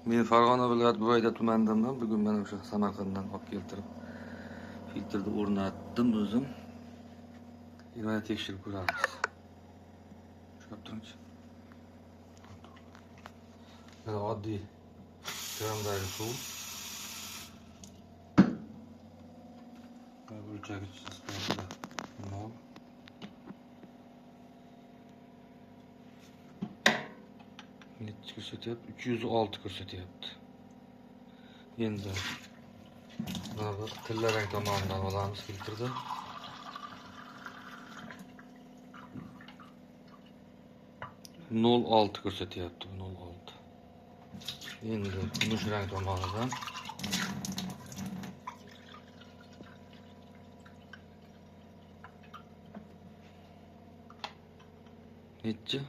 Men Farg'ona viloyati Buvayda tumanidanman. Bugun mana o'sha Samarqanddan olib keltirib filtrni o'rnatdim o'zim. Yana tekshirib ko'ramiz. Tushunib turibsiz? Mana oddiy krandagi suv. O'lchagich sifatida nol. Necha ko'rsatyapti? 306 ko'rsatyapti. Endi mana bu tillarang tomonidan olamiz filtrni. Nol 6 ko'rsatyapti, 06. Endi kumush rang tomonidan necha?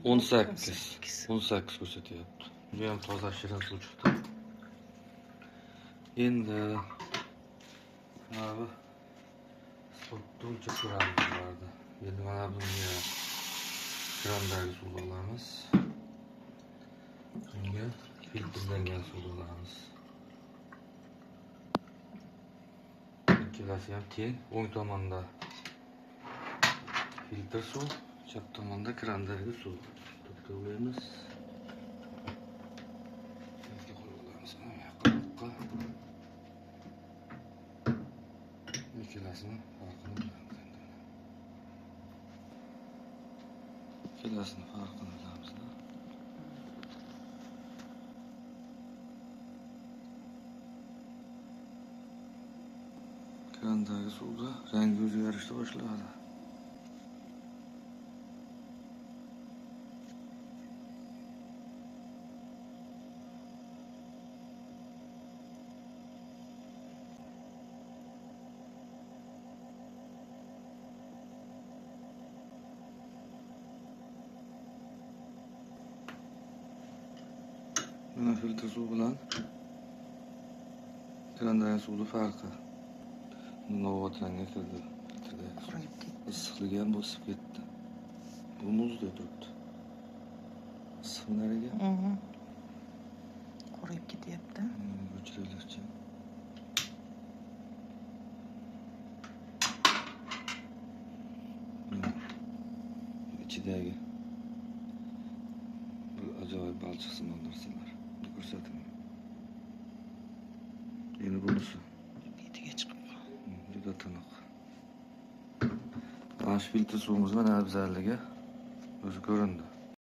18 ko'rsatyapti. Juda ham toza shirin suv chiqdi. Endi mana bu sportni o'lchab ko'ramiz bularda. Endi mana bunga krandagi suv olamiz. Bunga filtrlangan suv olamiz. Ikkalasi ham teng. O'ng tomonda filtr suv, chap tomonda krandagi suv. To'xtaymiz. Ikkalasini farqini bilamiz. Ikkalasini farqini bilamiz. Krandagi suvda rangi o'zgarishni boshladi. Mana filtr suv bilan krandagi suvning farqi. Novotranga kirdi. Issiqligi ham bosib ketdi. Bu muzda turibdi. Issiqlariga. Qurib ketyapti. O'chirilishi. Ichidagi bu ajoyib balchiqsimon narsalar. Ko'rsating. Endi bunisi Betiga chiqib juda tiniq. Mana shu filtr suvimiz mana afzalligi o'zi ko'rindi.